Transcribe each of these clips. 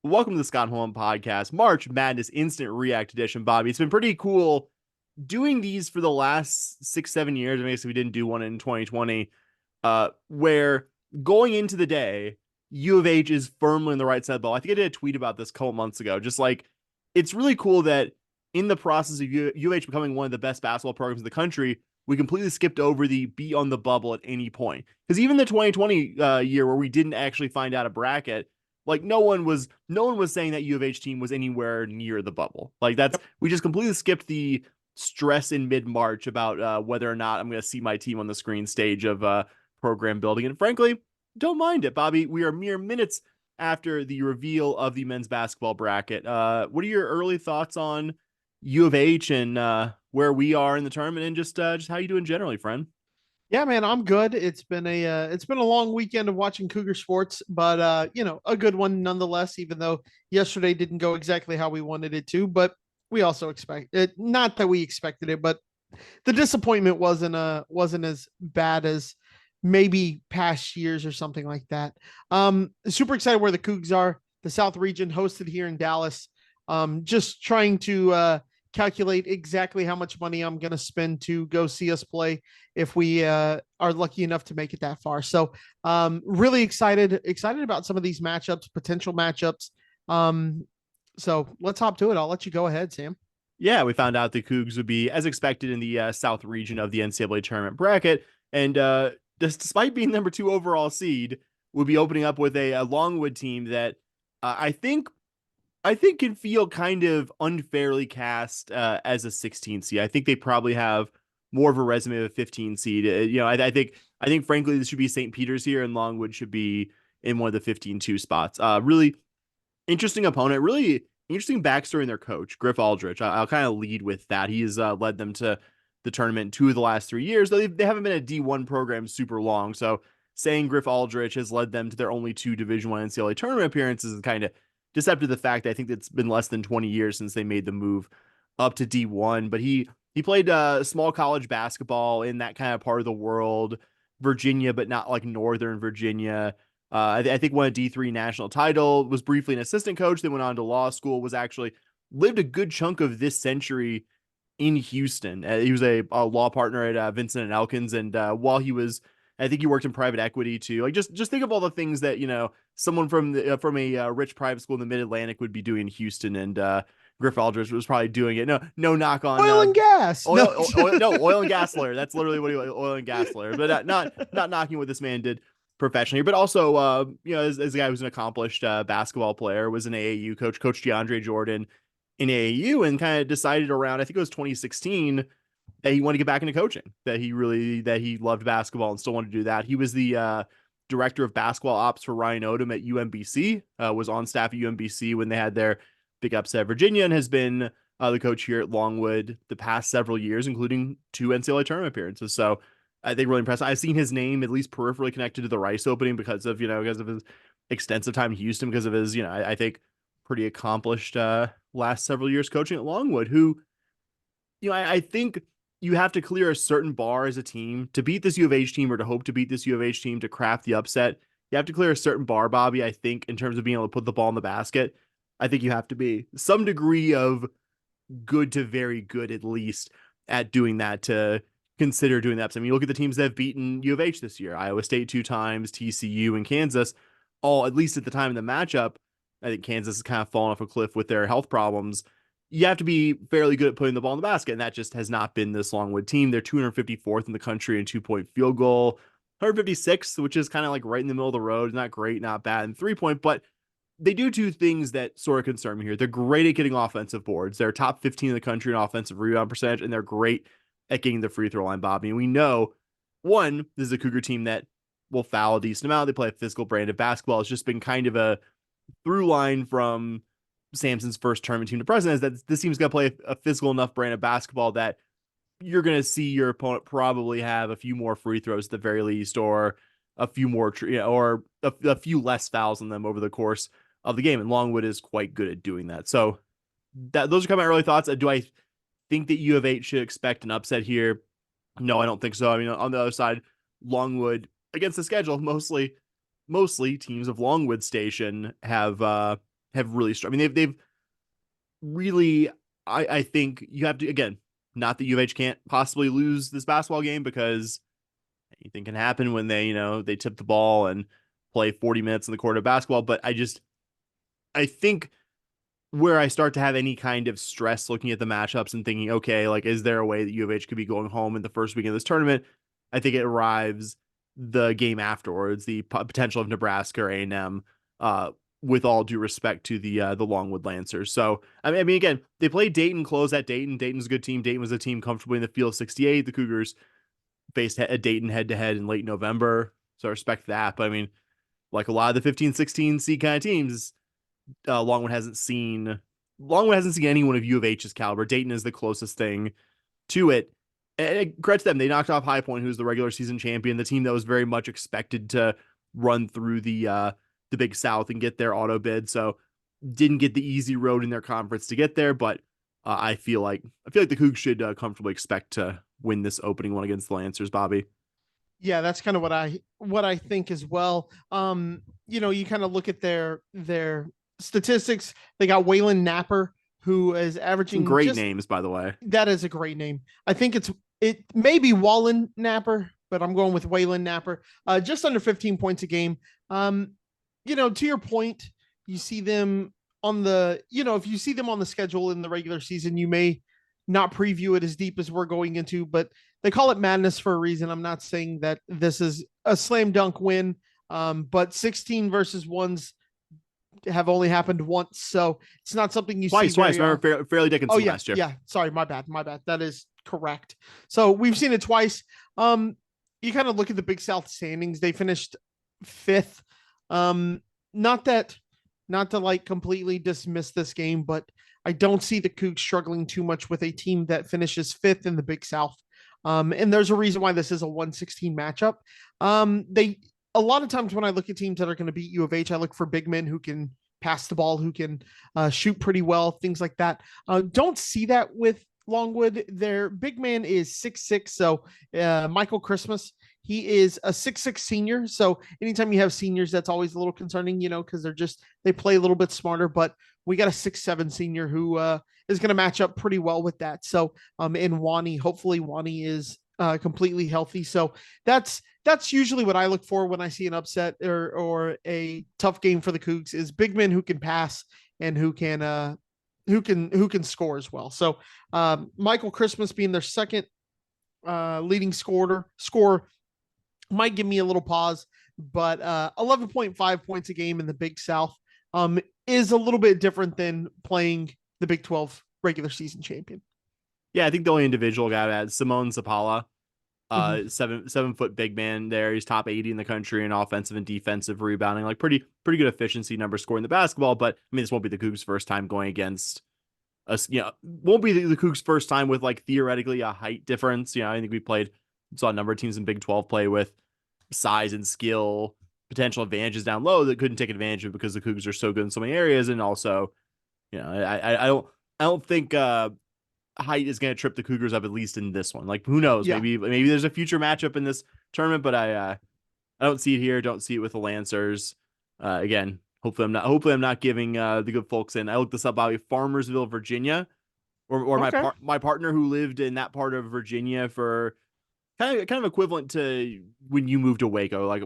Welcome to the Scott Holm Podcast, March Madness Instant React Edition, Bobby. It's been pretty cool doing these for the last 6, 7 years. I mean, we didn't do one in 2020, where going into the day, U of H is firmly in the right side of the ball. I think I did a tweet about this a couple months ago. Just like, it's really cool that in the process of U of H becoming one of the best basketball programs in the country, we completely skipped over the be on the bubble at any point. Because even the 2020 year where we didn't actually find out a bracket, like no one was saying that U of H team was anywhere near the bubble. Like that's Yep. we just completely skipped the stress in mid-March about whether or not I'm going to see my team on the screen stage of program building. And frankly, don't mind it, Bobby. We are mere minutes after the reveal of the men's basketball bracket. What are your early thoughts on U of H and where we are in the tournament, and just how you doing generally, friend? Yeah, man, I'm good. It's been a long weekend of watching Cougar sports, but a good one nonetheless. Even though yesterday didn't go exactly how we wanted it to, but we also expect it. Not that we expected it, but the disappointment wasn't as bad as maybe past years or something like that. Super excited where the Cougs are. The South region hosted here in Dallas. Just trying to calculate exactly how much money I'm going to spend to go see us play if we are lucky enough to make it that far. So, really excited about some of these matchups, potential matchups. So let's hop to it. I'll let you go ahead, Sam. Yeah, we found out the Cougs would be as expected in the South region of the NCAA tournament bracket, and despite being number two overall seed, would be opening up with a Longwood team that I think can feel kind of unfairly cast as a 16 seed. I think they probably have more of a resume of a 15 seed. I think frankly this should be St. Peter's here, and Longwood should be in one of the 15-2 spots. Really interesting opponent. Really interesting backstory in their coach, Griff Aldrich. I'll kind of lead with that. He's led them to the tournament in 2 of the last 3 years, though they haven't been a D1 program super long. So saying Griff Aldrich has led them to their only two Division One NCAA tournament appearances is kind of deceptive to the fact that I think it's been less than 20 years since they made the move up to D1. But he played small college basketball in that kind of part of the world, Virginia, but not like Northern Virginia. I think won a D3 national title, was briefly an assistant coach, then went on to law school, was actually lived a good chunk of this century in Houston. He was a law partner at Vincent and Elkins, and while he was, I think he worked in private equity too. Like just think of all the things that someone from a rich private school in the Mid Atlantic would be doing in Houston, and Griff Aldridge was probably doing it. No knock on Oil and gas. No. oil and gas lawyer. That's literally what he was, oil and gas lawyer. But not knocking what this man did professionally, but also as a guy who's an accomplished basketball player, was an AAU coach, Coach DeAndre Jordan in AAU, and kind of decided around, I think it was 2016, that he wanted to get back into coaching, that he loved basketball and still wanted to do that. He was the director of basketball ops for Ryan Odom at UMBC, was on staff at UMBC when they had their big upset at Virginia, and has been the coach here at Longwood the past several years, including two NCAA tournament appearances. So I think really impressive. I've seen his name at least peripherally connected to the Rice opening because of his extensive time in Houston, because of his I think pretty accomplished last several years coaching at Longwood. Who I think you have to clear a certain bar as a team to beat this U of H team, or to hope to beat this U of H team, to craft the upset. You have to clear a certain bar, Bobby. I think in terms of being able to put the ball in the basket, I think you have to be some degree of good to very good at least at doing that, to consider doing that. I mean, you look at the teams that have beaten U of H this year: Iowa State 2 times, TCU, and Kansas. All, at least at the time of the matchup, I think Kansas has kind of fallen off a cliff with their health problems. You have to be fairly good at putting the ball in the basket, and that just has not been this Longwood team. They're 254th in the country in 2-point field goal, 156th, which is kind of like right in the middle of the road. Not great, not bad in 3-point, but they do two things that sort of concern me here. They're great at getting offensive boards. They're top 15 in the country in offensive rebound percentage, and they're great at getting the free throw line, Bobby. And we know, one, this is a Cougar team that will foul a decent amount. They play a physical brand of basketball. It's just been kind of a through line from Sampson's first tournament team to present, is that this team's going to play a physical enough brand of basketball that you're going to see your opponent probably have a few more free throws at the very least, or a few more, or a few less fouls on them over the course of the game. And Longwood is quite good at doing that. So those are kind of my early thoughts. Do I think that U of H should expect an upset here? No, I don't think so. I mean, on the other side, Longwood, against the schedule, mostly teams of Longwood Station have have really I mean, they've really, I think you have to, again, not that U of H can't possibly lose this basketball game because anything can happen when they tip the ball and play 40 minutes in the court of basketball. But I think where I start to have any kind of stress looking at the matchups and thinking, okay, like, is there a way that U of H could be going home in the first week of this tournament? I think it arrives the game afterwards, the potential of Nebraska or A&M, with all due respect to the Longwood Lancers. So, I mean, again, they played Dayton, close at Dayton. Dayton's a good team. Dayton was a team comfortably in the field of 68. The Cougars faced a Dayton head-to-head in late November, so I respect that. But, I mean, like a lot of the 15-16 seed kind of teams, Longwood hasn't seen anyone of U of H's caliber. Dayton is the closest thing to it. And credit to them, they knocked off High Point, who's the regular season champion, the team that was very much expected to run through the Big South and get their auto bid. So didn't get the easy road in their conference to get there, but I feel like the Cougs should comfortably expect to win this opening one against the Lancers, Bobby. Yeah, that's kind of what I think as well. You kind of look at their statistics. They got Waylon Napper, who is averaging Some great names, by the way. That is a great name. I think it may be Wallen Napper, but I'm going with Waylon Napper. Just under 15 points a game. To your point, you see them if you see them on the schedule in the regular season, you may not preview it as deep as we're going into, but they call it madness for a reason. I'm not saying that this is a slam dunk win, but 16 versus ones have only happened once, so it's not something you see twice. Remember Fairleigh Dickinson last year. Yeah. Sorry, my bad. That is correct. So we've seen it twice. You kind of look at the Big South standings. They finished 5th. Not to like completely dismiss this game, but I don't see the Cougs struggling too much with a team that finishes 5th in the Big South. And there's a reason why this is a 116 matchup. A lot of times when I look at teams that are going to beat U of H, I look for big men who can pass the ball, who can shoot pretty well, things like that. Don't see that with Longwood. Their big man is 6'6". So Michael Christmas, he is a 6'6" senior. So anytime you have seniors, that's always a little concerning, because they play a little bit smarter. But we got a 6'7" senior who is going to match up pretty well with that. So in Wani, hopefully Wani is completely healthy. So that's usually what I look for when I see an upset or a tough game for the Cougs, is big men who can pass and who can score as well. So Michael Christmas being their second leading scorer might give me a little pause, but 11.5 points a game in the Big South is a little bit different than playing the Big 12 regular season champion. Yeah, I think the only individual guy that Simone Zapala, 7-foot big man there. He's top 80 in the country in offensive and defensive rebounding, like pretty good efficiency numbers scoring the basketball. But I mean, this won't be the Cougs' first time going against us. Won't be the Cougs' first time with like theoretically a height difference. I think we saw a number of teams in Big 12 play with size and skill potential advantages down low that couldn't take advantage of because the Cougs are so good in so many areas. And also, I don't think height is going to trip the Cougars up, at least in this one. Like, who knows? Yeah. Maybe there's a future matchup in this tournament, but I don't see it here. Don't see it with the Lancers. Again, hopefully I'm not giving the good folks in. I looked this up, Bobby. Farmersville, Virginia, or okay. my partner who lived in that part of Virginia for kind of equivalent to when you moved to Waco, like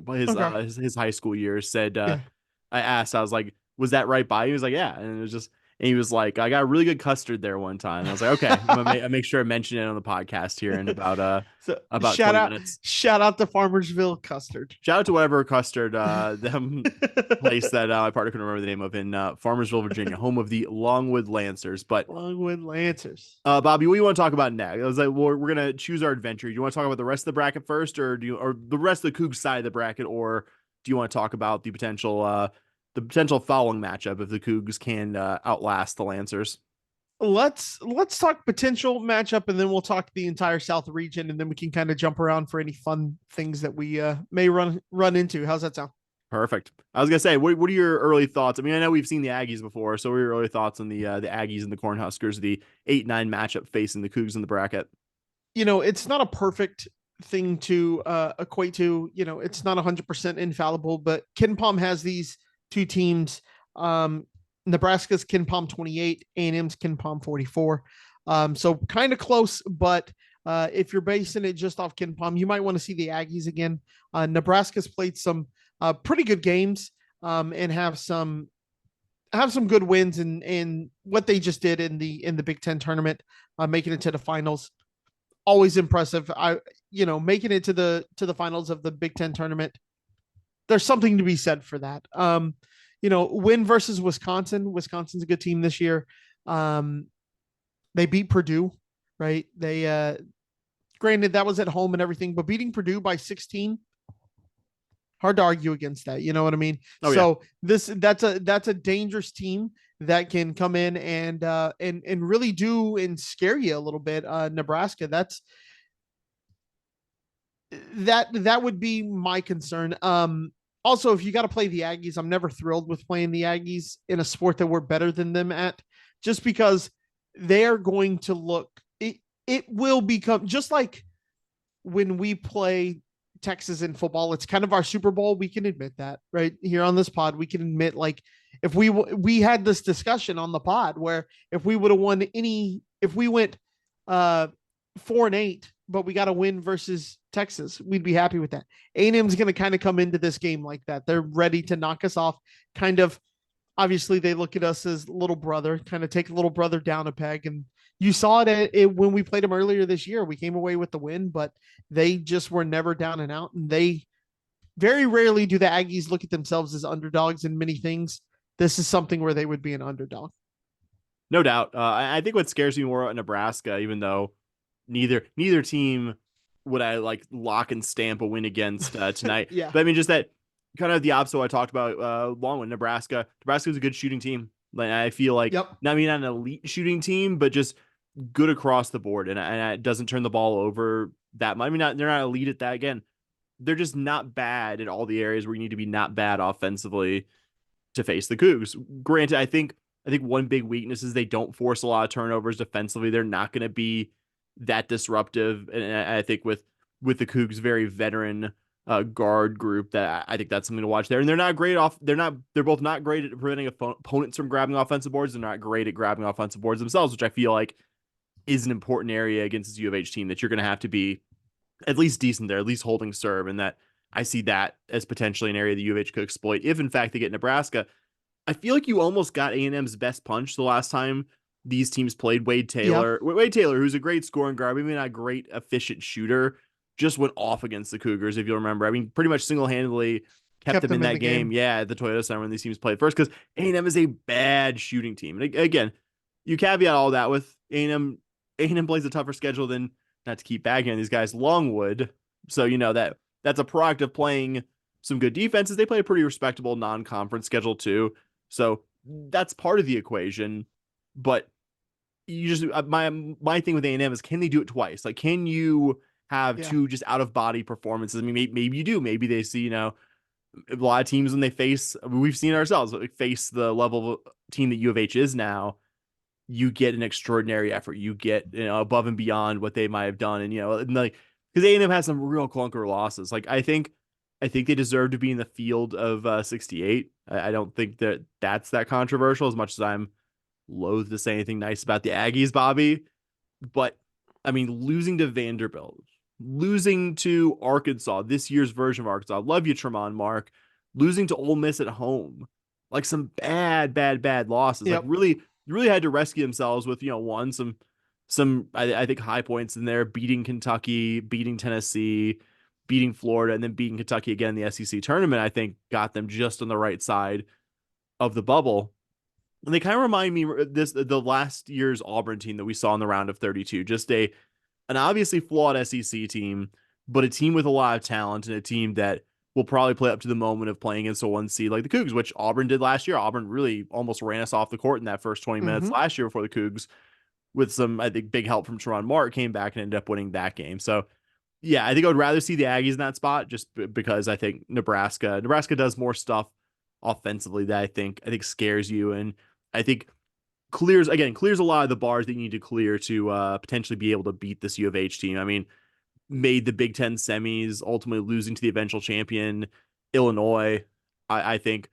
his high school years. Said I asked, I was like, was that right by you? He was like, yeah, and it was just. And he was like, I got really good custard there one time. And I was like, okay, I'm gonna make sure I mention it on the podcast here in about 20 minutes. Shout out to Farmersville custard. Shout out to whatever custard them place that my partner couldn't remember the name of in Farmersville, Virginia, home of the Longwood Lancers. But Longwood Lancers. Bobby, what do you want to talk about next? I was like, well, we're gonna choose our adventure. Do you want to talk about the rest of the bracket first, or the rest of the Cougs side of the bracket, or do you want to talk about the potential following matchup if the Cougs can outlast the Lancers? Let's talk potential matchup, and then we'll talk the entire South region, and then we can kind of jump around for any fun things that we may run into. How's that sound? Perfect. I was gonna say, what are your early thoughts? I mean, I know we've seen the Aggies before, so what are your early thoughts on the Aggies and the Cornhuskers, the 8-9 matchup facing the Cougs in the bracket? It's not a perfect thing to equate to. It's not 100% infallible, but KenPom has these two teams Nebraska's Ken Palm 28, A&M's Ken Palm 44. So kind of close, but if you're basing it just off Ken Palm, you might want to see the Aggies again. Nebraska's played some pretty good games and have some good wins in what they just did in the Big Ten tournament, making it to the finals. Always impressive. Making it to the finals of the Big Ten tournament. There's something to be said for that. Win versus Wisconsin. Wisconsin's a good team this year. They beat Purdue, right? They granted that was at home and everything, but beating Purdue by 16, hard to argue against that. You know what I mean? Oh, so that's a dangerous team that can come in and really do and scare you a little bit. Nebraska, that would be my concern. Also, if you got to play the Aggies, I'm never thrilled with playing the Aggies in a sport that we're better than them at, just because they're going to look. It will become just like when we play Texas in football. It's kind of our Super Bowl. We can admit that, right here on this pod. We can admit, like, if we had this discussion on the pod where if we would have won if we went 4-8, but we got a win versus Texas, we'd be happy with that. A&M's going to kind of come into this game like that. They're ready to knock us off. Kind of, obviously, they look at us as little brother, kind of take little brother down a peg. And you saw it when we played them earlier this year. We came away with the win, but they just were never down and out. And they very rarely do the Aggies look at themselves as underdogs in many things. This is something where they would be an underdog. No doubt. I think what scares me more about Nebraska, even though neither team would I like lock and stamp a win against tonight. Yeah. But I mean, just that kind of the opposite of what I talked about Longwood, Nebraska. Nebraska is a good shooting team. Like, I feel like, Yep. not an elite shooting team, but just good across the board. And it doesn't turn the ball over that much. I mean, they're not elite at that. Again, they're just not bad in all the areas where you need to be not bad offensively to face the Coogs. Granted, I think one big weakness is they don't force a lot of turnovers defensively. They're not going to be that disruptive. And I think with the Cougs very veteran guard group, that I think that's something to watch there. And they're not great off. They're both not great at preventing opponents from grabbing offensive boards. They're not great at grabbing offensive boards themselves, which I feel like is an important area against this U of H team that you're going to have to be at least decent there, at least holding serve. And that I see that as potentially an area the U of H could exploit if in fact they get Nebraska. I feel like you almost got A&M's best punch the last time these teams played. Wade Taylor, who's a great scoring guard, maybe not a great efficient shooter, just went off against the Cougars, if you'll remember. I mean, pretty much single-handedly kept them in that game. Yeah, at the Toyota Center when these teams played first, because A&M is a bad shooting team. And again, you caveat all that with A&M plays a tougher schedule than, not to keep bagging on these guys, Longwood. So, that's a product of playing some good defenses. They play a pretty respectable non-conference schedule too. So that's part of the equation. But you just, my thing with A&M is, can they do it twice? Like, can you have two just out of body performances? I mean, maybe you do. Maybe they see, a lot of teams when they face, we've seen ourselves face the level of team that U of H is now, you get an extraordinary effort. You get, above and beyond what they might have done. And, like, because A&M has some real clunker losses. Like, I think they deserve to be in the field of 68. I don't think that's that controversial, as much as I'm loath to say anything nice about the Aggies, Bobby. But, I mean, losing to Vanderbilt, losing to Arkansas, this year's version of Arkansas, love you, Tremont Mark, losing to Ole Miss at home, like some bad losses. Yep. Like, really had to rescue themselves with, some I think high points in there, beating Kentucky, beating Tennessee, beating Florida, and then beating Kentucky again in the SEC tournament. I think got them just on the right side of the bubble. And they kind of remind me the last year's Auburn team that we saw in the round of 32, just an obviously flawed SEC team, but a team with a lot of talent and a team that will probably play up to the moment of playing against a 1 seed like the Cougs, which Auburn did last year. Auburn really almost ran us off the court in that first 20 minutes last year before the Cougs, with some, I think, big help from Teron Mark, came back and ended up winning that game. So, yeah, I think I would rather see the Aggies in that spot, just because I think Nebraska does more stuff offensively that I think scares you, and I think clears a lot of the bars that you need to clear to potentially be able to beat this U of H team. I mean, made the Big Ten semis, ultimately losing to the eventual champion Illinois. I think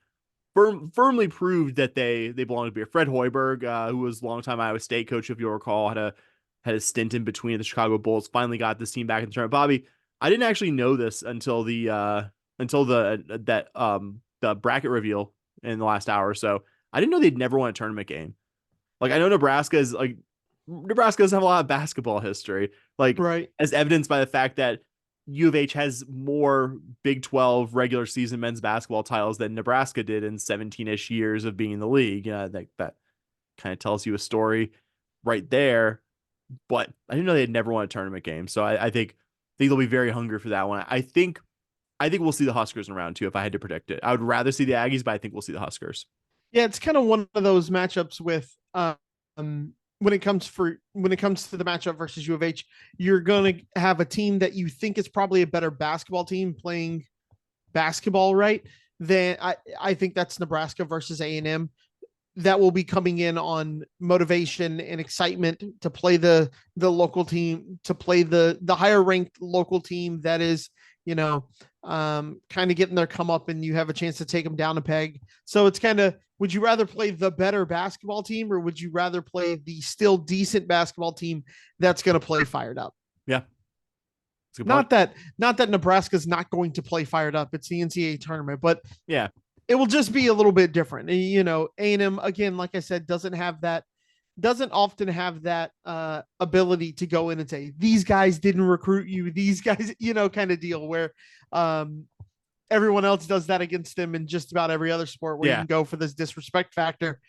firmly proved that they belong to be. Fred Hoiberg, who was longtime Iowa State coach, if you'll recall, had a stint in between the Chicago Bulls. Finally got this team back in the tournament. Bobby, I didn't actually know this until the bracket reveal in the last hour or so. I didn't know they'd never won a tournament game. Like I know Nebraska doesn't have a lot of basketball history, like Right. as evidenced by the fact that U of H has more Big 12 regular season men's basketball titles than Nebraska did in 17-ish years of being in the league. That kind of tells you a story right there. But I didn't know they had never won a tournament game. So I think they'll be very hungry for that one. I think we'll see the Huskers in round two if I had to predict it. I would rather see the Aggies, but I think we'll see the Huskers. Yeah, it's kind of one of those matchups with when it comes to the matchup versus U of H, you're gonna have a team that you think is probably a better basketball team playing basketball, right? Then I think that's Nebraska versus A&M. That will be coming in on motivation and excitement to play the local team, to play the higher ranked local team that is, kind of getting their come up, and you have a chance to take them down a peg. So it's kind of, would you rather play the better basketball team, or would you rather play the still decent basketball team that's going to play fired up? Yeah. Not that Nebraska's not going to play fired up. It's the NCAA tournament, but yeah, it will just be a little bit different. A&M, again, like I said, doesn't often have that ability to go in and say, these guys didn't recruit you, these guys, kind of deal, where everyone else does that against them in just about every other sport where you can go for this disrespect factor.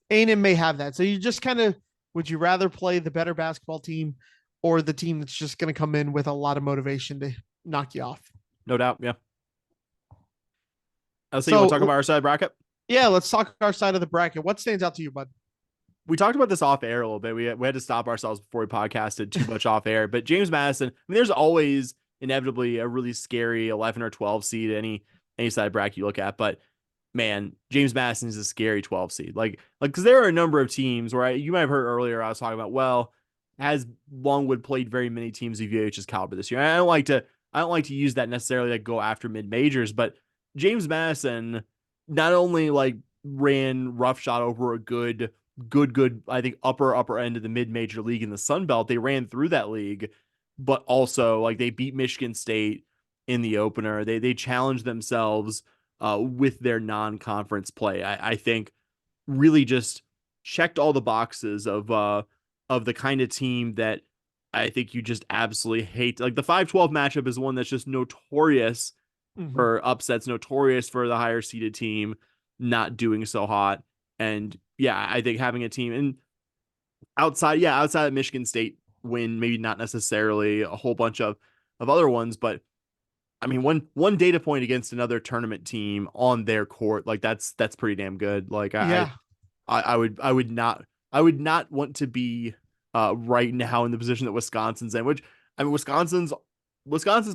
A&M may have that. So you just kind of, would you rather play the better basketball team or the team that's just going to come in with a lot of motivation to knock you off? No doubt. Yeah. So you want to talk about our side bracket? Yeah, let's talk our side of the bracket. What stands out to you, bud? We talked about this off air a little bit. We had to stop ourselves before we podcasted too much off air. But James Madison, there's always inevitably a really scary 11 or 12 seed any side bracket you look at. But man, James Madison is a scary 12 seed. Like because there are a number of teams where you might have heard earlier I was talking about, well, has Longwood played very many teams of UH's caliber this year? And I don't like to use that necessarily to go after mid majors, but James Madison not only ran roughshod over a good, I think upper end of the mid-major league in the Sun Belt. They ran through that league, but also they beat Michigan State in the opener. They challenged themselves with their non-conference play. I think really just checked all the boxes of the kind of team that I think you just absolutely hate. Like the 5-12 matchup is one that's just notorious for upsets, notorious for the higher seeded team not doing so hot. And yeah, I think having a team and outside of Michigan State win, maybe not necessarily a whole bunch of other ones, but I mean, one data point against another tournament team on their court, that's pretty damn good. I would not want to be right now in the position that Wisconsin's in, which I mean, Wisconsin's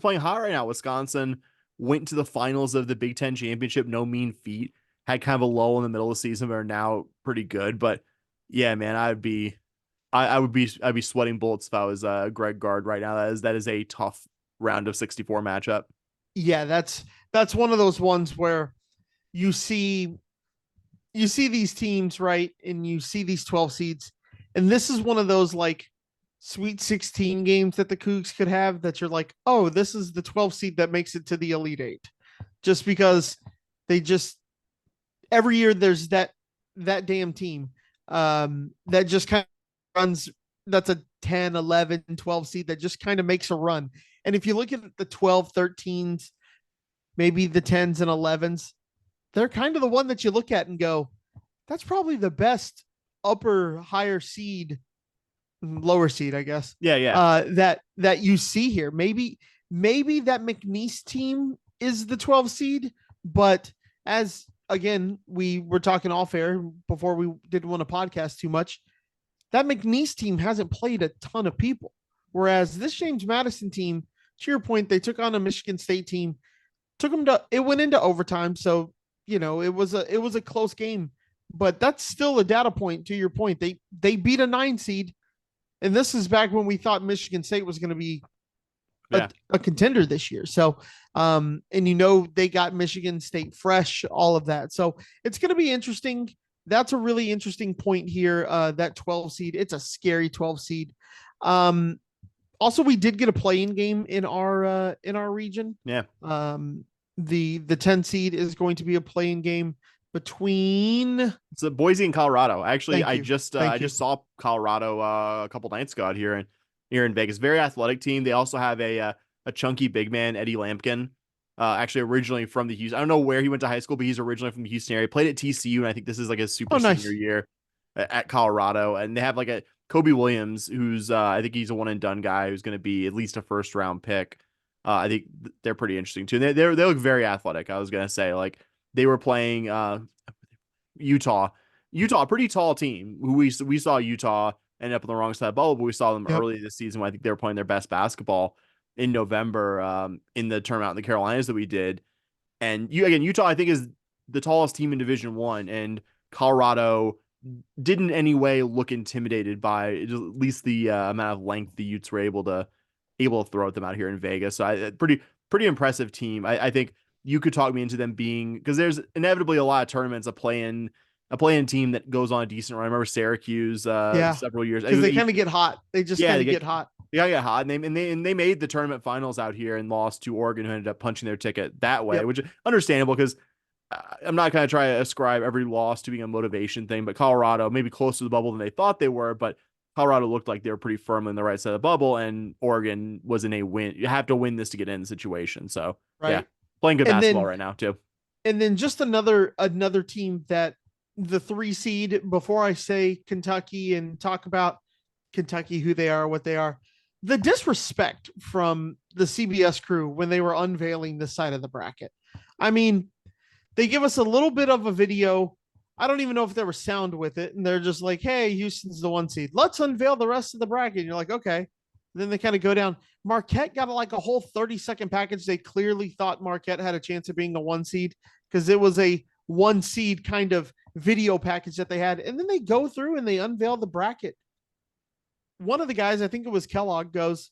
playing hot right now. Wisconsin went to the finals of the Big Ten championship. No mean feat. Had kind of a lull in the middle of the season, but are now pretty good. But yeah, man, I'd be sweating bullets if I was Greg Gard right now. That is a tough round of 64 matchup. Yeah, that's one of those ones where you see these teams, right? And you see these 12 seeds. And this is one of those Sweet 16 games that the Coogs could have that you're like, oh, this is the 12 seed that makes it to the Elite Eight. Just because every year there's that damn team that just kind of runs, that's a 10, 11, 12 seed that just kind of makes a run. And if you look at the 12, 13s, maybe the 10s and 11s, they're kind of the one that you look at and go, that's probably the best higher seed, lower seed, I guess. Yeah. That you see here. Maybe that McNeese team is the 12 seed, but as again, we were talking off air before we didn't want to podcast too much. That McNeese team hasn't played a ton of people. Whereas this James Madison team, to your point, they took on a Michigan State team, it went into overtime. So, it was a close game, but that's still a data point to your point. They beat a 9 seed. And this is back when we thought Michigan State was going to be a, Yeah. a contender this year. So, and they got Michigan State fresh, all of that. So it's going to be interesting. That's a really interesting point here. That 12 seed, it's a scary 12 seed. Um, Also, we did get a playing game in our region. Yeah. The 10 seed is going to be a playing game between. It's Boise and Colorado. Actually, Thank I you, just thank I you. just saw Colorado a couple nights ago out here in Vegas. Very athletic team. They also have a chunky big man, Eddie Lampkin. Actually originally from the Houston. I don't know where he went to high school, but he's originally from the Houston area. Played at TCU, and I think this is like his super Oh, senior nice. year at Colorado. And they have like a Kobe Williams, who's I think he's a one and done guy who's going to be at least a first round pick. I think they're pretty interesting too. They look very athletic. I was gonna say like they were playing Utah. Utah, a pretty tall team. Who we saw Utah end up on the wrong side of the bubble, but we saw them Yep. early this season when I think they were playing their best basketball in November in the tournament in the Carolinas that we did. And Utah, I think, is the tallest team in Division One, and Colorado didn't in any way look intimidated by at least the amount of length the Utes were able to throw at them out here in Vegas. So pretty impressive team. I think you could talk me into them being, because there's inevitably a lot of tournaments a playing team that goes on a decent run. I remember Syracuse Yeah, several years. because they kind of get hot. They just Yeah, kind of get hot. they got get hot, and they made the tournament finals out here and lost to Oregon, who ended up punching their ticket that way, Yep. which is understandable because I'm not going to try to ascribe every loss to being a motivation thing, but Colorado maybe closer to the bubble than they thought they were, but Colorado looked like they were pretty firm in the right side of the bubble, and Oregon was in a win. You have to win this to get in the situation. So yeah, Right. playing good And basketball then right now too. just another team that the 3 seed, before I say Kentucky and talk about Kentucky, who they are, what they are, the disrespect from the CBS crew when they were unveiling this side of the bracket. I mean, they give us a little bit of a video. I don't even know if there was sound with it. And they're just like, hey, Houston's the 1 seed. Let's unveil the rest of the bracket. And you're like, okay. And then they kind of go down. Marquette got like a whole 30-second package. They clearly thought Marquette had a chance of being a 1 seed because it was a 1 seed kind of video package that they had. And then they go through and they unveil the bracket. One of the guys, I think it was Kellogg, goes,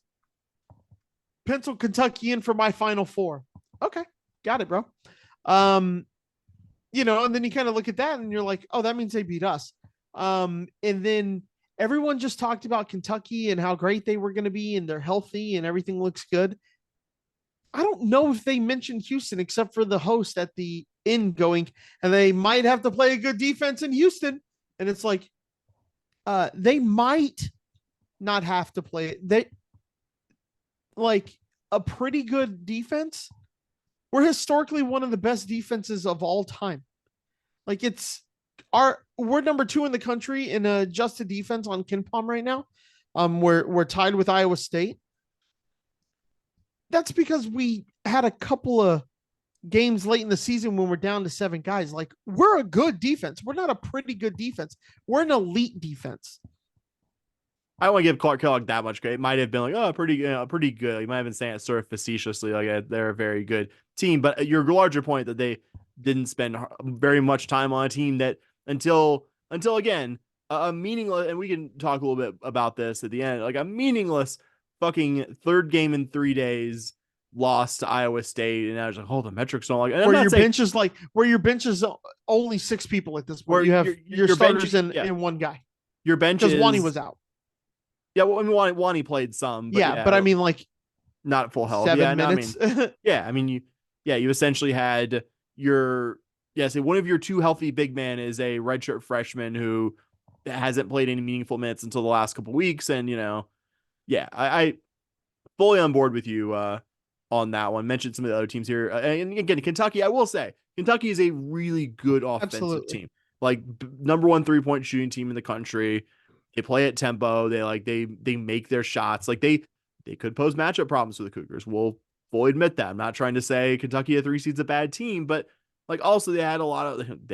pencil Kentucky in for my Final Four. Okay, got it, bro. And then you kind of look at that and you're like, oh, that means they beat us. And then everyone just talked about Kentucky and how great they were going to be, and they're healthy and everything looks good. I don't know if they mentioned Houston except for the host at the end going, and they might have to play a good defense in Houston. And it's like, they might not have to play it. They like a pretty good defense. We're historically one of the best defenses of all time. Like we're number 2 in the country in adjusted defense on KenPom right now. We're tied with Iowa State. That's because we had a couple of games late in the season when we're down to 7 guys. Like, we're a good defense. We're not a pretty good defense. We're an elite defense. I don't want to give Clark Kellogg that much credit. It might have been like, oh, pretty good. You might have been saying it sort of facetiously, like they're a very good team. But your larger point that they didn't spend very much time on a team that until again a meaningless, and we can talk a little bit about this at the end, like a meaningless fucking third game in 3 days lost to Iowa State, and I was like, oh, the metrics don't like. And where your bench is only 6 people at this point. You have your starters and one guy. Your bench because Wani was out. Yeah, well, I mean, Wani played some, but but I mean, like, not at full health. 7 minutes. You essentially had one of your 2 healthy big men is a redshirt freshman who hasn't played any meaningful minutes until the last couple weeks, and I fully on board with you on that one. Mentioned some of the other teams here, and again, Kentucky. I will say Kentucky is a really good offensive team, like number 1 3-point shooting team in the country. They play at tempo. They make their shots. Like they could pose matchup problems for the Cougars. We'll fully admit that. I'm not trying to say Kentucky at 3 seed's a bad team, but like also they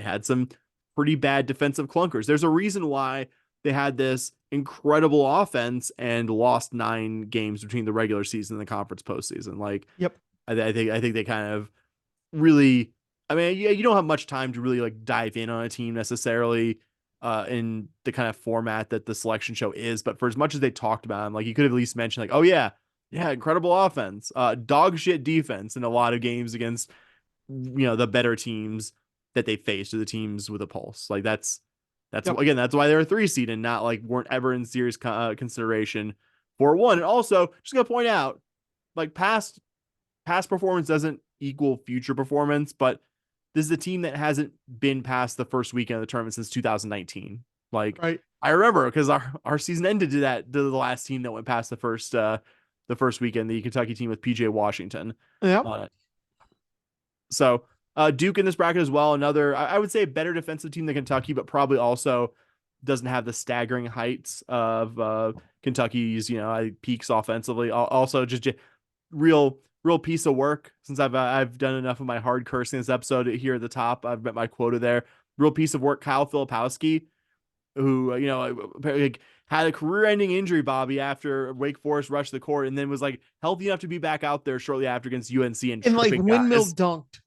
had some pretty bad defensive clunkers. There's a reason why they had this incredible offense and lost 9 games between the regular season and the conference postseason. Like, yep. I think they kind of really. I mean, you don't have much time to really like dive in on a team necessarily. In the kind of format that the selection show is, but for as much as they talked about him, like you could have at least mentioned like, oh yeah, Yeah, incredible offense. Dog shit defense in a lot of games against the better teams that they faced, or the teams with a pulse. Like that's Yep. again, that's why they're a 3 seed and not like weren't ever in serious consideration for one. And also, just gonna point out, like past performance doesn't equal future performance, but this is a team that hasn't been past the first weekend of the tournament since 2019. Like Right. I remember because our season ended to the last team that went past the first weekend, the Kentucky team with PJ Washington. Yep. Uh, so Duke in this bracket as well, another I would say a better defensive team than Kentucky, but probably also doesn't have the staggering heights of Kentucky's peaks offensively. Also, just real piece of work. Since I've done enough of my hard cursing this episode here at the top, I've met my quota there. Real piece of work, Kyle Filipowski, who like, had a career-ending injury, Bobby, after Wake Forest rushed the court, and then was like healthy enough to be back out there shortly after against UNC and And like tripping windmill guys. dunked.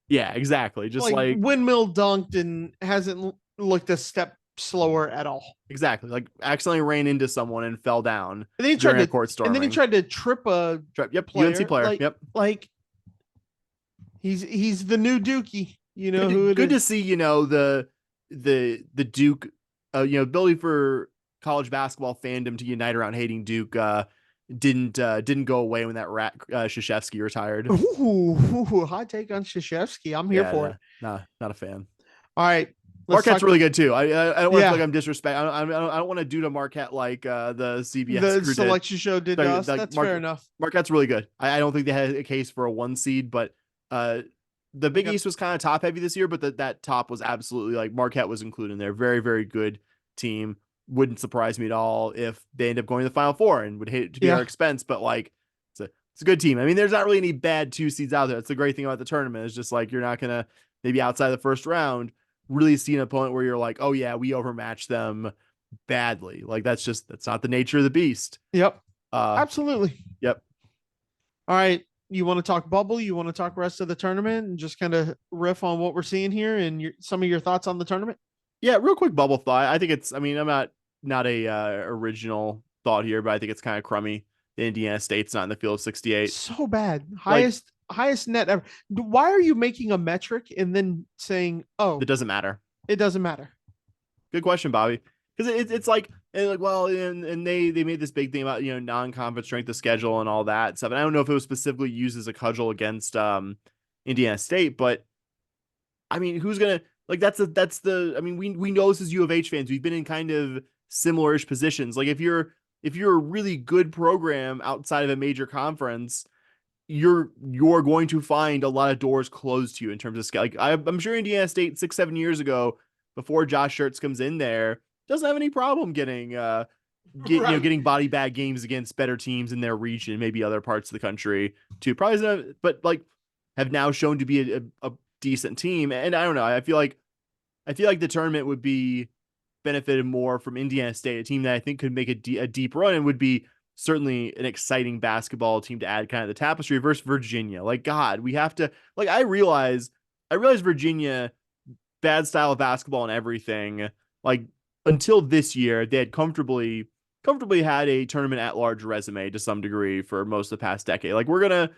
Yeah, exactly. Just Like like windmill dunked and hasn't looked a step slower at all. exactly, like accidentally ran into someone and fell down And then he tried during a to court and then he storming. tried to trip a Yep, UNC player. player. Yep. Like he's the new Dookie. You know who it Good to is. see, the Duke, ability for college basketball fandom to unite around hating Duke didn't go away when that rat Krzyzewski retired. Ooh, hot take on Krzyzewski. I'm here Yeah, for it. not a fan. All right. Marquette's really good too. I don't want to feel Yeah. like I'm disrespect. I don't want to do to Marquette like the CBS The crew did. selection show did to us. That's fair enough. Marquette's really good. I don't think they had a case for a 1 seed, but the Big Yep. East was kind of top heavy this year, but that top was absolutely like Marquette was included in there. Very, very good team. Wouldn't surprise me at all if they end up going to the Final Four, and would hate it to be our Yeah. expense, but like it's a good team. I mean, there's not really any bad 2 seeds out there. That's the great thing about the tournament. It's just like you're not gonna maybe outside the first round really see an opponent where you're like, oh yeah, we overmatched them badly. Like that's not the nature of the beast. Yep. Uh, Absolutely. yep. All right. You want to talk bubble? You want to talk rest of the tournament and just kind of riff on what we're seeing here and some of your thoughts on the tournament? Yeah, real quick bubble thought. I think it's. I mean, I'm not a original thought here, but I think it's kind of crummy. The Indiana State's not in the field of 68. So bad. Like Highest net ever. Why are you making a metric and then saying, "Oh, it doesn't matter. it doesn't matter"? Good question, Bobby. Because it's like well, and they made this big thing about non-conference strength of schedule and all that stuff. And I don't know if it was specifically used as a cudgel against Indiana State, but I mean, who's gonna like that's the I mean, we know this as U of H fans. We've been in kind of similar-ish positions. Like if you're a really good program outside of a major conference, you're going to find a lot of doors closed to you in terms of scale. Like I'm sure Indiana State 6-7 years ago, before Josh Schertz comes in there, doesn't have any problem getting Right. getting body bag games against better teams in their region, maybe other parts of the country too. Probably isn't, but like have now shown to be a decent team. And I don't know. I feel like the tournament would be benefited more from Indiana State, a team that I think could make a deep run and would be certainly an exciting basketball team to add kind of the tapestry versus Virginia. Like, God, we have to like I realize Virginia, bad style of basketball and everything. Like until this year, they had comfortably had a tournament at large resume to some degree for most of the past decade. Like we're gonna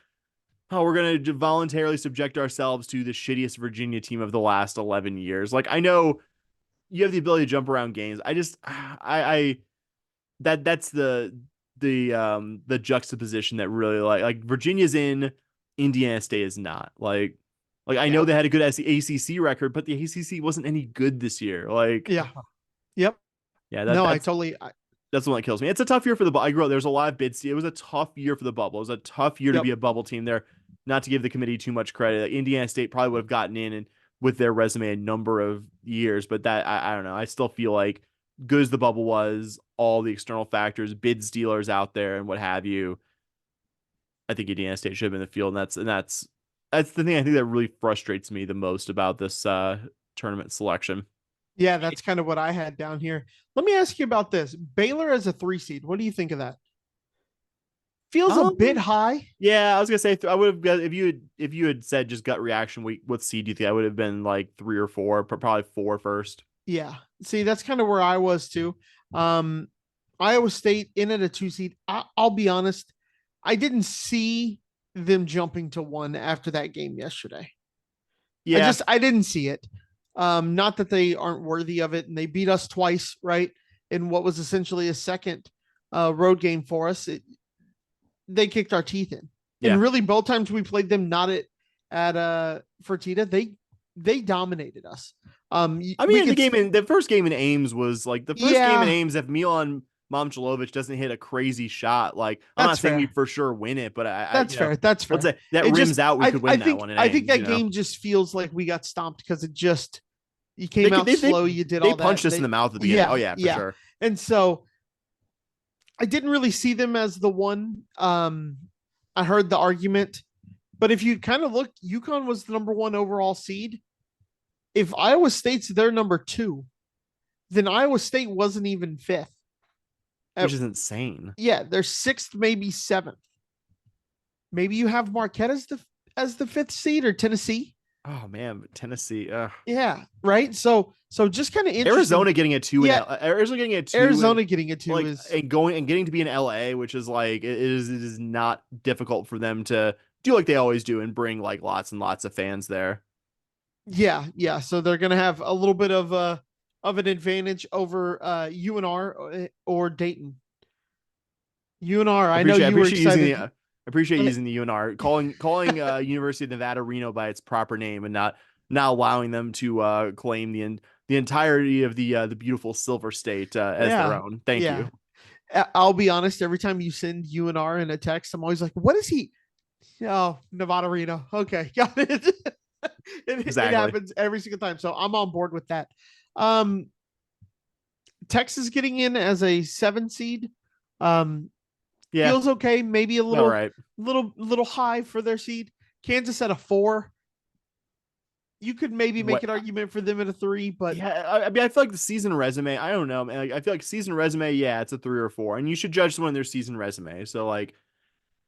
voluntarily subject ourselves to the shittiest Virginia team of the last 11 years. Like I know you have the ability to jump around games. I just that's the juxtaposition that really like Virginia's in, Indiana State is not. Like I know Yeah. they had a good ACC record, but the ACC wasn't any good this year. Like Yeah. Yep. yeah, No, I totally. that's the one that kills me. It's a tough year for the bubble. I grew up. There's a lot of bids. It was a tough year for the bubble. It was a tough year to Yep. be a bubble team there. Not to give the committee too much credit. Like, Indiana State probably would have gotten in and with their resume a number of years, but that I don't know. I still feel like good as the bubble was, all the external factors, bid stealers out there and what have you. I think Indiana State should have been in the field, and that's the thing I think that really frustrates me the most about this tournament selection. Yeah, that's kind of what I had down here. Let me ask you about this. Baylor as a 3 seed. What do you think of that? Feels a bit high. Yeah, I was gonna say I would have got if you had said just gut reaction. What seed do you think I would have been like 3 or 4, probably 4 first. Yeah. See, that's kind of where I was too. Iowa State in at a 2 seed. I'll be honest. I didn't see them jumping to one after that game yesterday. Yeah. I didn't see it. Not that they aren't worthy of it, and they beat us twice, right? In what was essentially a second road game for us. They kicked our teeth in. Yeah. And really both times we played them not at Fertitta, they dominated us. I We mean, could the first game in Ames was like the first game in yeah, Ames. If Milan Momcilovic doesn't hit a crazy shot, like I'm that's not saying we fair. for sure win it, but That's fair. That's let's fair. say that It just rims out. We could win that one in I think Ames. that game just feels like we got stomped because it just you They came could out slow, you did they all that. punched us in the mouth at the beginning. Oh Yeah, yeah, for yeah. sure. And so I didn't really see them as the one. I heard the argument, but if you kind of look, UConn was the number one overall seed. If Iowa State's their number two, then Iowa State wasn't even fifth. Which is insane. Yeah, they're sixth, maybe seventh. Maybe you have Marquette as the fifth seed or Tennessee. Oh man, Tennessee. Yeah, right. So just kind of interesting. Arizona getting a two. Yeah, Arizona getting a two. Arizona getting a two like is and getting to be in LA, which is like it is not difficult for them to do like they always do and bring like lots and lots of fans there. yeah. So they're gonna have a little bit of an advantage over UNR or Dayton. UNR, I know you were excited. I appreciate using the UNR, calling University of Nevada Reno by its proper name and not allowing them to claim the entirety of the beautiful Silver State as their own. Thank you. I'll be honest. Every time you send UNR in a text, I'm always like, "What is he?" Oh, Nevada Reno. Okay, got it. It happens every single time, so I'm on board with that. Texas getting in as a 7 seed. Feels okay. Maybe a little, little high for their seed. Kansas at a 4. You could maybe make an argument for them at a 3, but yeah, I mean, I feel like the season resume. I don't know, man. Like, I feel like season resume. Yeah, it's a 3 or 4, and you should judge someone on their season resume. So like,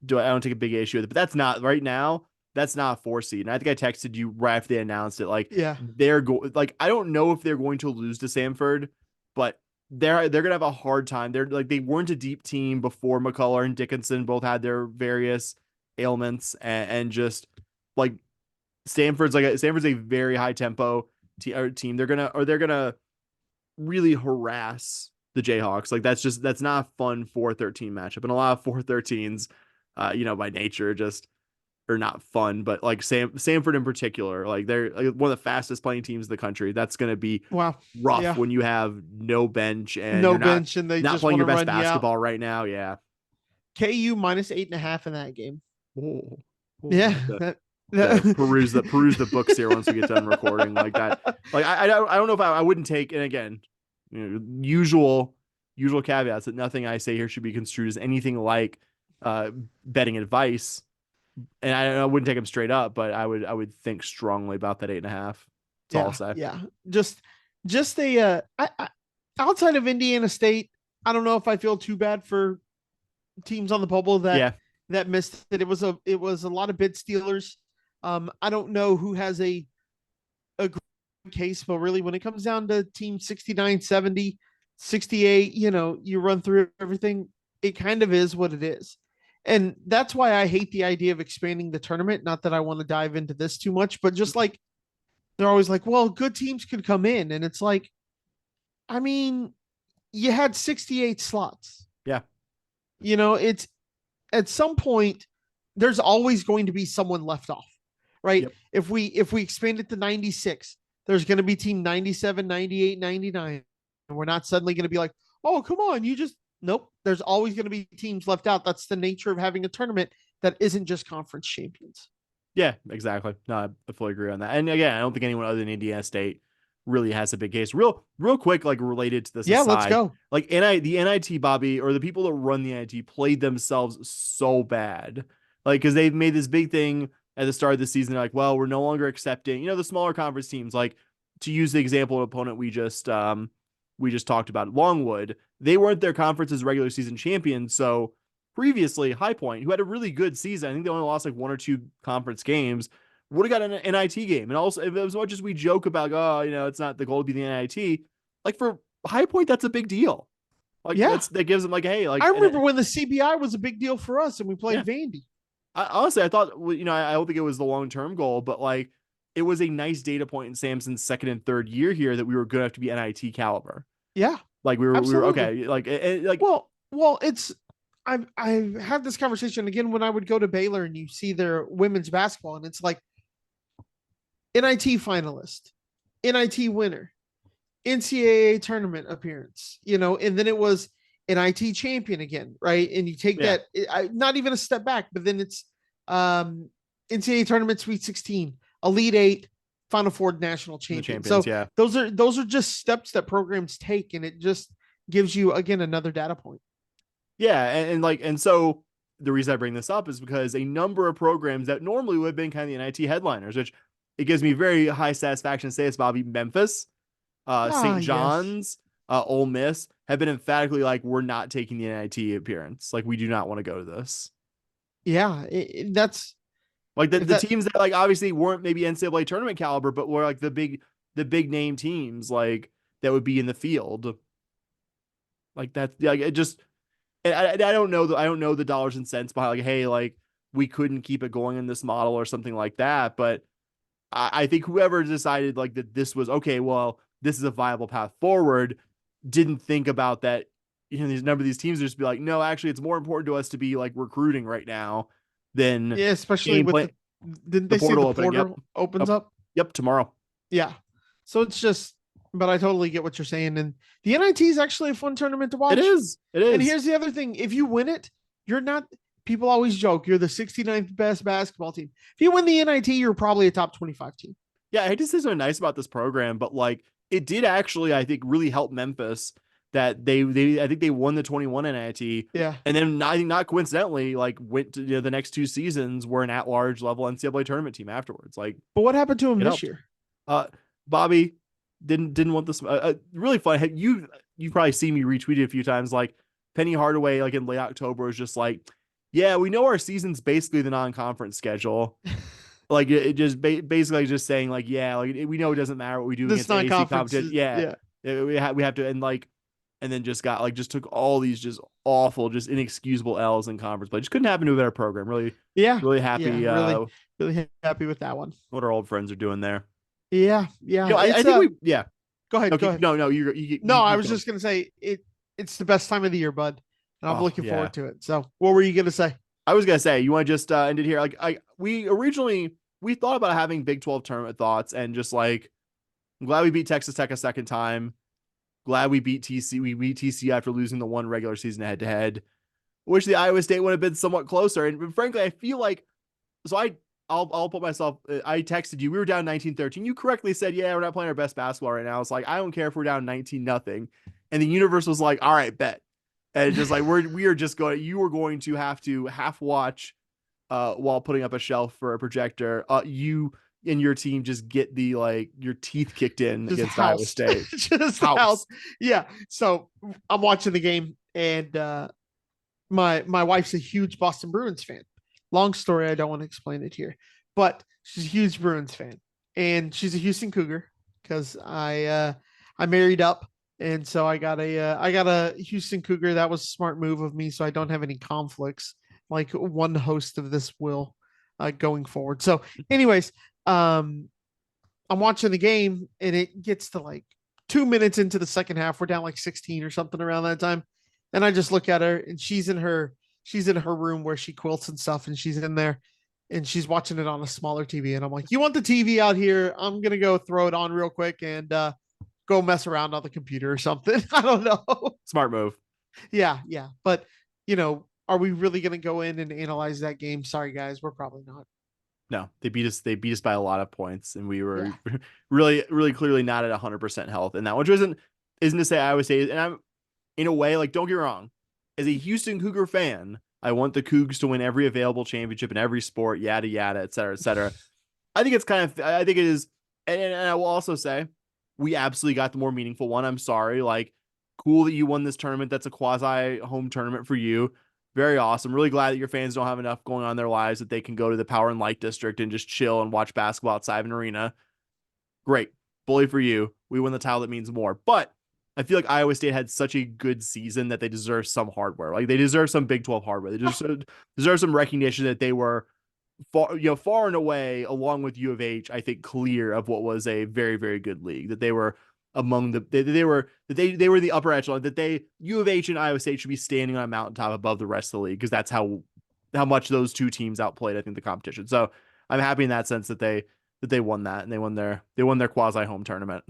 I don't take a big issue with it, but that's not right now. That's not a 4 seed. And I think I texted you right after they announced it. Like, yeah, I don't know if they're going to lose to Samford, but they're gonna have a hard time. They're like they weren't a deep team before McCullough and Dickinson both had their various ailments and just like Stanford's a very high tempo team. They're gonna really harass the Jayhawks. Like that's not a fun 4-13 matchup, and a lot of 4-13s, by nature just are not fun. But like Samford in particular, like they're like one of the fastest playing teams in the country. That's gonna be rough when you have no bench and no you're bench and they not just playing your best run basketball right now. Yeah. KU minus 8.5 in that game. Oh, yeah. Peruse the books here once we get done recording like that. Like I don't know if I wouldn't take, and again, usual caveats that nothing I say here should be construed as anything like betting advice, and I wouldn't take them straight up, but I would think strongly about that 8.5. That's all I'll say. Yeah, just a outside of Indiana State, I don't know if I feel too bad for teams on the bubble that missed it. It was a lot of bid stealers. I don't know who has a good case, but really when it comes down to team 69, 70, 68, you run through everything, it kind of is what it is. And that's why I hate the idea of expanding the tournament. Not that I want to dive into this too much, but just like they're always like, well, good teams could come in. And it's like, I mean, you had 68 slots. Yeah. It's at some point, there's always going to be someone left off, right? Yep. If we expand it to 96, there's going to be team 97, 98, 99. And we're not suddenly going to be like, oh, come on, nope. There's always going to be teams left out. That's the nature of having a tournament that isn't just conference champions. Yeah, exactly. No, I fully agree on that. And again, I don't think anyone other than Indiana State really has a big case. Real quick, like related to this. Yeah, let's go. Like the NIT, Bobby, or the people that run the NIT played themselves so bad. Like, because they've made this big thing at the start of the season. Like, well, we're no longer accepting, the smaller conference teams. Like, to use the example of opponent we just talked about, Longwood, they weren't their conference's regular season champions. So previously, High Point, who had a really good season, I think they only lost like 1 or 2 conference games, would have got an NIT game. And also, as much as we joke about, it's not the goal to be the NIT, like for High Point, that's a big deal. Like Yeah. that gives them like, hey, like, I and remember when the CBI was a big deal for us and we yeah, played Vandy. honestly, I thought, I don't think it was the long-term goal, but like it was a nice data point in Samson's second and third year here that we were good enough to be NIT caliber. Yeah, Like we were absolutely. okay. Like, like, Well, it's I've had this conversation again when I would go to Baylor and you see their women's basketball and it's like NIT finalist, NIT winner, NCAA tournament appearance, and then it was NIT champion again, right? And you take yeah, that, not even a step back, but then it's um, NCAA tournament Sweet 16, Elite Eight, Final Four national the champion. champions. So Yeah. those are just steps that programs take, and it just gives you again another data point. Yeah. And so the reason I bring this up is because a number of programs that normally would have been kind of the NIT headliners, which it gives me very high satisfaction to say it's Bobby Memphis, Ah, St. yes, John's, Ole Miss have been emphatically like, we're not taking the NIT appearance. Like, we do not want to go to this. yeah, that's Like if the that. teams that like obviously weren't maybe NCAA tournament caliber, but were like the big name teams like that would be in the field. Like that, like it just, and I don't know the dollars and cents behind like, hey, like we couldn't keep it going in this model or something like that. But I think whoever decided like that this was okay, well, this is a viable path forward, didn't think about that. These number of these teams just be like, no, actually, it's more important to us to be like recruiting right now than Yeah, especially game with plan. the didn't The they say the portal opening. Yep. portal opens Yep. up? Yep. Tomorrow. Yeah. So it's just, but I totally get what you're saying. And the NIT is actually a fun tournament to It watch. is. It And is. here's the other thing: if you win it, you're not. People always joke you're the 69th best basketball team. If you win the NIT, you're probably a top 25 team. Yeah, I hate to say something nice about this program, but like it did actually, I think, really help Memphis that they I think they won the 21 NIT, Yeah. and then I think not coincidentally, like went to the next two seasons were an at-large level NCAA tournament team afterwards. Like But what happened to him it this helped. year? Uh, Bobby didn't want this. Really fun. You probably see me retweeted a few times. Like Penny Hardaway, like in late October, was just like, yeah, we know our season's basically the non-conference schedule. Like it just basically just saying like, yeah, like we know it doesn't matter what we do This against AC non-conference competition. is, Yeah, yeah. we have to, and then just got like just took all these just awful, just inexcusable L's in conference play. Just couldn't happen to a better program. Really, Yeah. really Yeah. happy. Really, really happy with that one. What our old friends are doing there. Yeah. Yeah. I It's think we, yeah. go ahead. Go Okay, ahead. no, No, you I keep was going. just gonna say it's the best time of the year, bud. And I'm Oh looking yeah, forward to it. So what were you gonna say? I was gonna say you want to just end it here. Like we originally we thought about having Big 12 tournament thoughts and just like I'm glad we beat Texas Tech a second time. Glad we beat TC. We beat TC after losing the one regular season head to head. Wish the Iowa State would have been somewhat closer. And frankly, I feel like so I'll put myself. I texted you. We were down 19-13. You correctly said, "Yeah, we're not playing our best basketball right now." It's like I don't care if we're down 19-0. And the universe was like, "All right, bet." And it's just like we are just going. You are going to have half watch while putting up a shelf for a projector. You and your team just get the like your teeth kicked in Just against Iowa housed. State. Just House. housed. Yeah. So I'm watching the game and my wife's a huge Boston Bruins fan. Long story, I don't want to explain it here, but she's a huge Bruins fan, and she's a Houston Cougar because I married up, and so I got a Houston Cougar. That was a smart move of me, so I don't have any conflicts like one host of this will going forward. So, anyways, um, I'm watching the game, and it gets to like 2 minutes into the second half. We're down like 16 or something around that time. And I just look at her and she's in her room where she quilts and stuff, and she's in there and she's watching it on a smaller TV. And I'm like, you want the TV out here? I'm gonna go throw it on real quick and go mess around on the computer or something. I don't know. Smart move. Yeah, yeah. But are we really gonna go in and analyze that game? Sorry guys, we're probably not. No, they beat us. They beat us by a lot of points, and we Yeah. were really, really clearly not at 100% health. And that which isn't to say Iowa State. And I'm in a way like don't get me wrong, as a Houston Cougar fan, I want the Cougs to win every available championship in every sport, yada yada, et cetera, et cetera. I think it's kind of. I think it is, and I will also say we absolutely got the more meaningful one. I'm sorry, like cool that you won this tournament. That's a quasi home tournament for you. Very awesome. Really glad that your fans don't have enough going on in their lives that they can go to the Power and Light District and just chill and watch basketball outside of an arena. Great. Bully for you. We win the title that means more. But I feel like Iowa State had such a good season that they deserve some hardware. Like they deserve some Big 12 hardware. They deserve some recognition that they were far and away, along with U of H, I think clear of what was a very, very good league. That they were among they were the upper echelon. That U of H and Iowa State should be standing on a mountaintop above the rest of the league because that's how much those two teams outplayed, I think, the competition. So I'm happy in that sense that they won that and they won their quasi home tournament.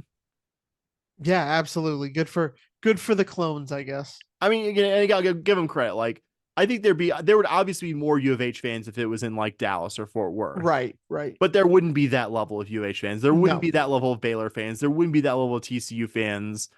Yeah, absolutely. Good for the clones, I guess. I mean, again, I gotta give them credit. Like, I think there would obviously be more U of H fans if it was in like Dallas or Fort Worth, Right, right. but there wouldn't be that level of UH fans. There wouldn't No. be that level of Baylor fans. There wouldn't be that level of TCU fans.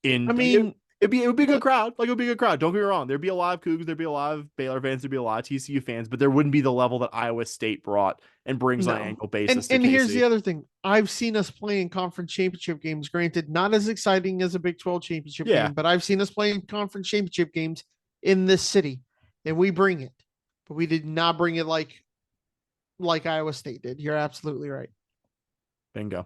I In mean, it would be a good look, crowd. Like it would be a good crowd. Don't get me wrong. There'd be a lot of Cougs. There'd be a lot of Baylor fans. There'd be a lot of TCU fans, but there wouldn't be the level that Iowa State brought and brings on an no. annual And basis to and here's the Casey. other thing. I've seen us play in conference championship games. Granted, not as exciting as a Big 12 championship Yeah, game, but I've seen us play in conference championship games in this city, and we bring it. But we did not bring it like Iowa State did. You're absolutely right. bingo.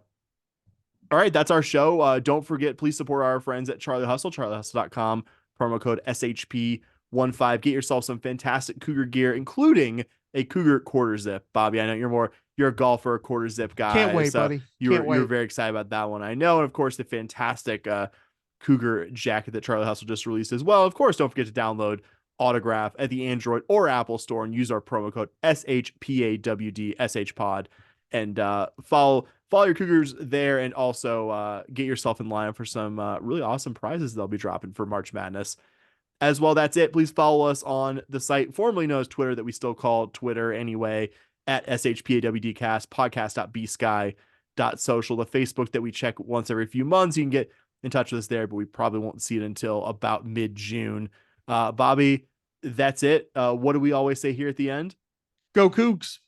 All right, that's our show. Don't forget, please support our friends at Charlie Hustle, charliehustle.com, promo code SHP15. Get yourself some fantastic Cougar gear, including a Cougar quarter zip. Bobby, I know you're a golfer, quarter zip Can't guy, wait, so buddy. you Can't were wait. very excited about that one. I know, and of course, the fantastic Cougar jacket that Charlie Hustle just released as well. Of course, don't forget to download Autograph at the Android or Apple store and use our promo code SHPAWD SHPod and follow your Cougars there, and also get yourself in line for some really awesome prizes they'll be dropping for March Madness as well. That's it. Please follow us on the site formerly known as Twitter, that we still call Twitter anyway, at SHPAWDcast, podcast.bsky.social, the Facebook that we check once every few months. You can get in touch with us there, but we probably won't see it until about mid-June. Bobby, that's it. What do we always say here at the end? Go Cougs.